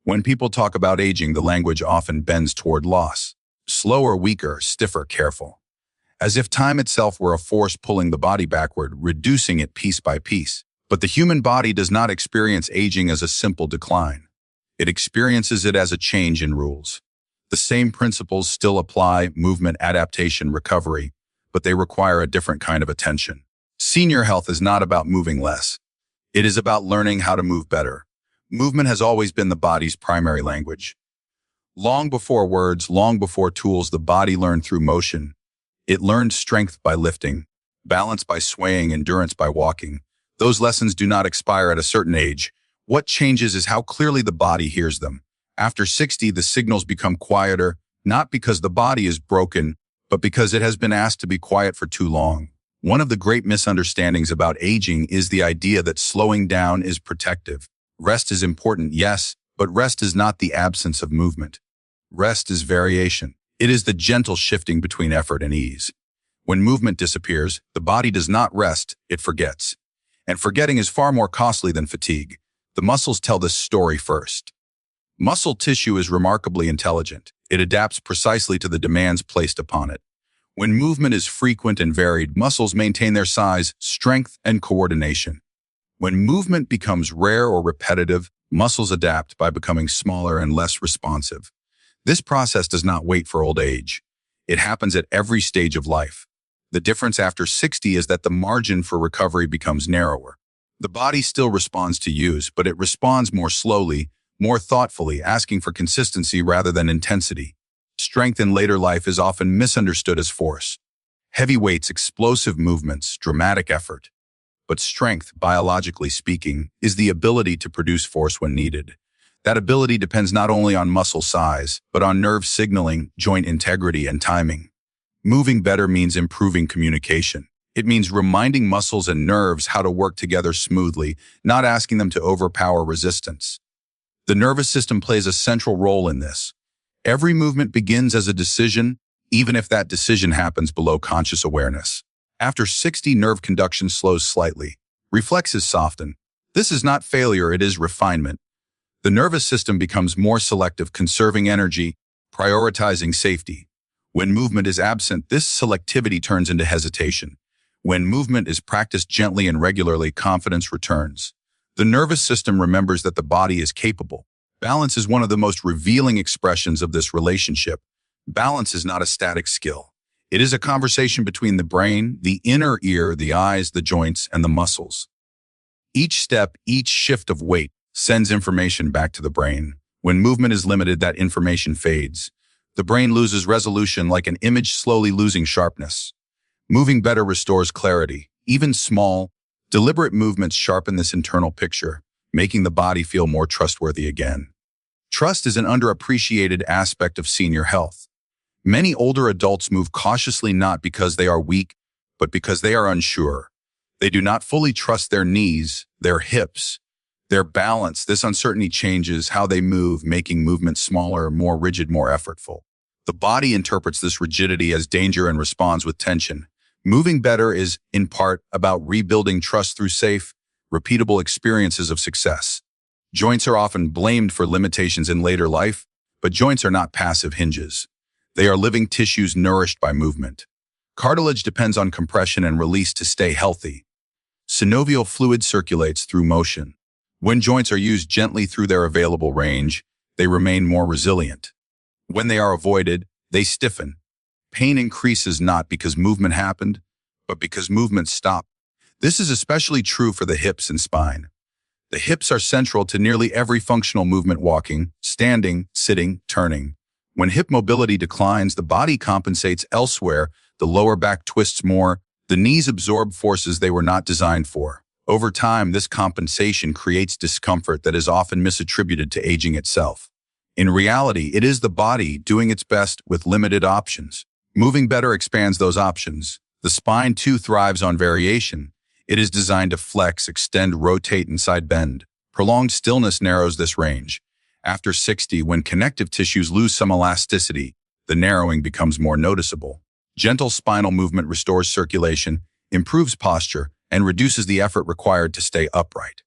When people talk about aging, the language often bends toward loss. Slower, weaker, stiffer, careful. As if time itself were a force pulling the body backward, reducing it piece by piece. But the human body does not experience aging as a simple decline. It experiences it as a change in rules. The same principles still apply: movement, adaptation, recovery, but they require a different kind of attention. Senior health is not about moving less. It is about learning how to move better. Movement has always been the body's primary language. Long before words, long before tools, the body learned through motion. It learned strength by lifting, balance by swaying, endurance by walking. Those lessons do not expire at a certain age. What changes is how clearly the body hears them. After 60, the signals become quieter, not because the body is broken, but because it has been asked to be quiet for too long. One of the great misunderstandings about aging is the idea that slowing down is protective. Rest is important, yes, but rest is not the absence of movement. Rest is variation. It is the gentle shifting between effort and ease. When movement disappears, the body does not rest, it forgets. And forgetting is far more costly than fatigue. The muscles tell this story first. Muscle tissue is remarkably intelligent. It adapts precisely to the demands placed upon it. When movement is frequent and varied, muscles maintain their size, strength, and coordination. When movement becomes rare or repetitive, muscles adapt by becoming smaller and less responsive. This process does not wait for old age. It happens at every stage of life. The difference after 60 is that the margin for recovery becomes narrower. The body still responds to use, but it responds more slowly, more thoughtfully, asking for consistency rather than intensity. Strength in later life is often misunderstood as force. Heavy weights, explosive movements, dramatic effort. But strength, biologically speaking, is the ability to produce force when needed. That ability depends not only on muscle size, but on nerve signaling, joint integrity, and timing. Moving better means improving communication. It means reminding muscles and nerves how to work together smoothly, not asking them to overpower resistance. The nervous system plays a central role in this. Every movement begins as a decision, even if that decision happens below conscious awareness. After 60, nerve conduction slows slightly. Reflexes soften. This is not failure, it is refinement. The nervous system becomes more selective, conserving energy, prioritizing safety. When movement is absent, this selectivity turns into hesitation. When movement is practiced gently and regularly, confidence returns. The nervous system remembers that the body is capable. Balance is one of the most revealing expressions of this relationship. Balance is not a static skill. It is a conversation between the brain, the inner ear, the eyes, the joints, and the muscles. Each step, each shift of weight sends information back to the brain. When movement is limited, that information fades. The brain loses resolution like an image slowly losing sharpness. Moving better restores clarity. Even small, deliberate movements sharpen this internal picture, making the body feel more trustworthy again. Trust is an underappreciated aspect of senior health. Many older adults move cautiously not because they are weak, but because they are unsure. They do not fully trust their knees, their hips, their balance. This uncertainty changes how they move, making movement smaller, more rigid, more effortful. The body interprets this rigidity as danger and responds with tension. Moving better is, in part, about rebuilding trust through safe, repeatable experiences of success. Joints are often blamed for limitations in later life, but joints are not passive hinges. They are living tissues nourished by movement. Cartilage depends on compression and release to stay healthy. Synovial fluid circulates through motion. When joints are used gently through their available range, they remain more resilient. When they are avoided, they stiffen. Pain increases not because movement happened, but because movement stopped. This is especially true for the hips and spine. The hips are central to nearly every functional movement: walking, standing, sitting, turning. When hip mobility declines, the body compensates elsewhere. The lower back twists more. The knees absorb forces they were not designed for. Over time, this compensation creates discomfort that is often misattributed to aging itself. In reality, it is the body doing its best with limited options. Moving better expands those options. The spine, too, thrives on variation. It is designed to flex, extend, rotate, and side bend. Prolonged stillness narrows this range. After 60, when connective tissues lose some elasticity, the narrowing becomes more noticeable. Gentle spinal movement restores circulation, improves posture, and reduces the effort required to stay upright.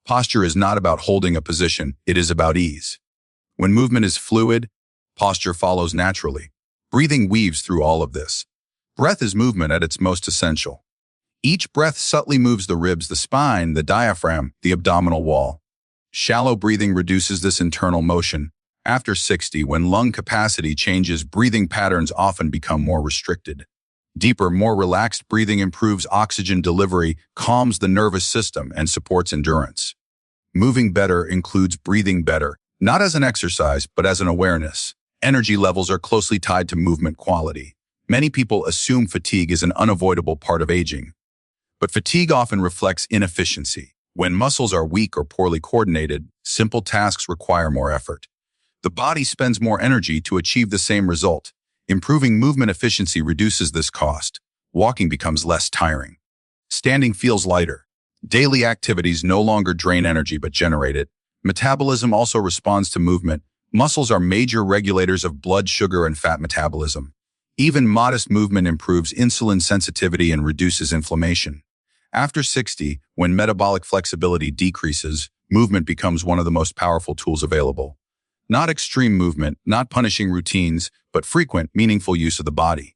Posture is not about holding a position, it is about ease. When movement is fluid, posture follows naturally. Breathing weaves through all of this. Breath is movement at its most essential. Each breath subtly moves the ribs, the spine, the diaphragm, the abdominal wall. Shallow breathing reduces this internal motion. After 60, when lung capacity changes, breathing patterns often become more restricted. Deeper, more relaxed breathing improves oxygen delivery, calms the nervous system, and supports endurance. Moving better includes breathing better, not as an exercise, but as an awareness. Energy levels are closely tied to movement quality. Many people assume fatigue is an unavoidable part of aging. But fatigue often reflects inefficiency. When muscles are weak or poorly coordinated, simple tasks require more effort. The body spends more energy to achieve the same result. Improving movement efficiency reduces this cost. Walking becomes less tiring. Standing feels lighter. Daily activities no longer drain energy but generate it. Metabolism also responds to movement. Muscles are major regulators of blood sugar and fat metabolism. Even modest movement improves insulin sensitivity and reduces inflammation. After 60, when metabolic flexibility decreases, movement becomes one of the most powerful tools available. Not extreme movement, not punishing routines, but frequent, meaningful use of the body.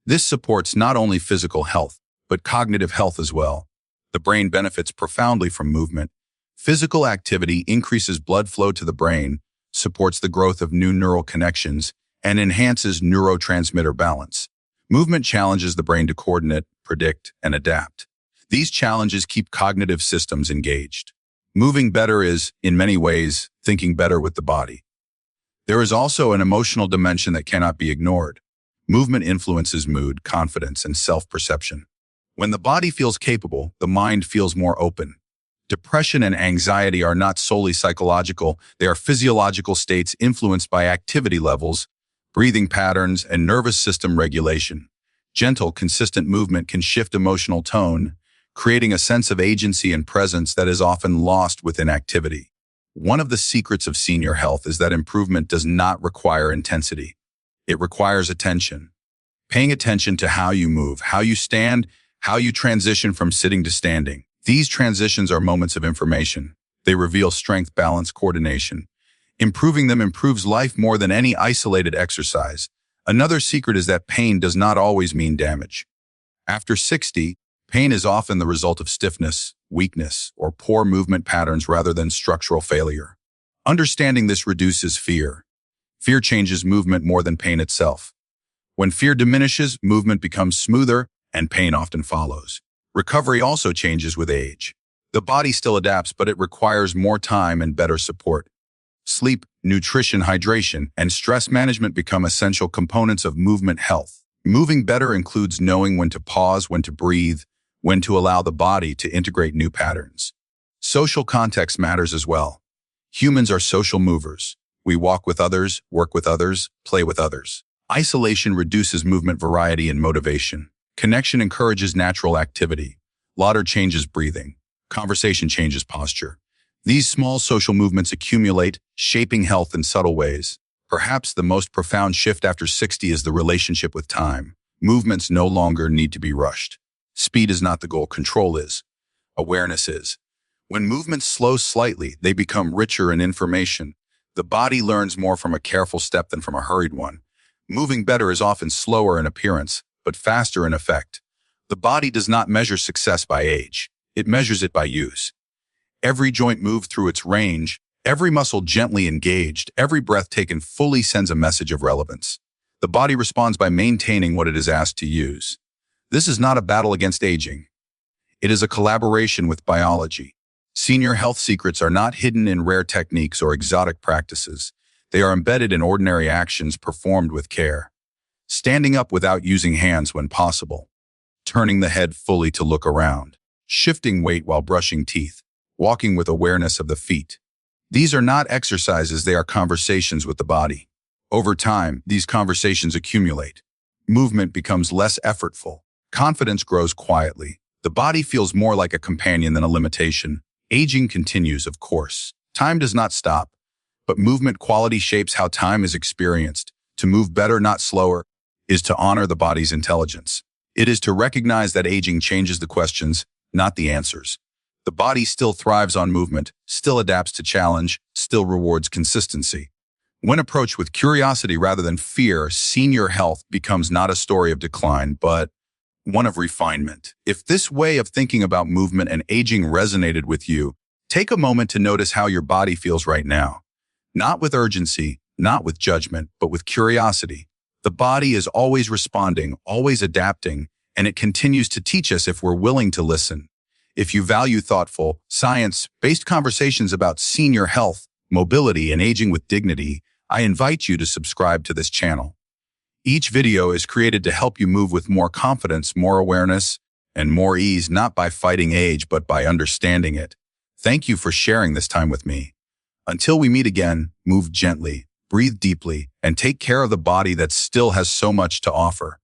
This supports not only physical health, but cognitive health as well. The brain benefits profoundly from movement. Physical activity increases blood flow to the brain, supports the growth of new neural connections, and enhances neurotransmitter balance. Movement challenges the brain to coordinate, predict, and adapt. These challenges keep cognitive systems engaged. Moving better is, in many ways, thinking better with the body. There is also an emotional dimension that cannot be ignored. Movement influences mood, confidence, and self-perception. When the body feels capable, the mind feels more open. Depression and anxiety are not solely psychological, they are physiological states influenced by activity levels, breathing patterns, and nervous system regulation. Gentle, consistent movement can shift emotional tone, creating a sense of agency and presence that is often lost within activity. One of the secrets of senior health is that improvement does not require intensity. It requires attention. Paying attention to how you move, how you stand, how you transition from sitting to standing. These transitions are moments of information. They reveal strength, balance, coordination. Improving them improves life more than any isolated exercise. Another secret is that pain does not always mean damage. After 60, pain is often the result of stiffness, weakness, or poor movement patterns rather than structural failure. Understanding this reduces fear. Fear changes movement more than pain itself. When fear diminishes, movement becomes smoother, and pain often follows. Recovery also changes with age. The body still adapts, but it requires more time and better support. Sleep, nutrition, hydration, and stress management become essential components of movement health. Moving better includes knowing when to pause, when to breathe, when to allow the body to integrate new patterns. Social context matters as well. Humans are social movers. We walk with others, work with others, play with others. Isolation reduces movement variety and motivation. Connection encourages natural activity. Laughter changes breathing. Conversation changes posture. These small social movements accumulate, shaping health in subtle ways. Perhaps the most profound shift after 60 is the relationship with time. Movements no longer need to be rushed. Speed is not the goal, control is. Awareness is. When movements slow slightly, they become richer in information. The body learns more from a careful step than from a hurried one. Moving better is often slower in appearance, but faster in effect. The body does not measure success by age. It measures it by use. Every joint moved through its range, every muscle gently engaged, every breath taken fully sends a message of relevance. The body responds by maintaining what it is asked to use. This is not a battle against aging. It is a collaboration with biology. Senior health secrets are not hidden in rare techniques or exotic practices. They are embedded in ordinary actions performed with care. Standing up without using hands when possible. Turning the head fully to look around. Shifting weight while brushing teeth. Walking with awareness of the feet. These are not exercises, they are conversations with the body. Over time, these conversations accumulate. Movement becomes less effortful. Confidence grows quietly. The body feels more like a companion than a limitation. Aging continues, of course. Time does not stop, but movement quality shapes how time is experienced. To move better, not slower, is to honor the body's intelligence. It is to recognize that aging changes the questions, not the answers. The body still thrives on movement, still adapts to challenge, still rewards consistency. When approached with curiosity rather than fear, senior health becomes not a story of decline, but one of refinement. If this way of thinking about movement and aging resonated with you, take a moment to notice how your body feels right now. Not with urgency, not with judgment, but with curiosity. The body is always responding, always adapting, and it continues to teach us if we're willing to listen. If you value thoughtful, science-based conversations about senior health, mobility, and aging with dignity, I invite you to subscribe to this channel. Each video is created to help you move with more confidence, more awareness, and more ease, not by fighting age, but by understanding it. Thank you for sharing this time with me. Until we meet again, move gently, breathe deeply, and take care of the body that still has so much to offer.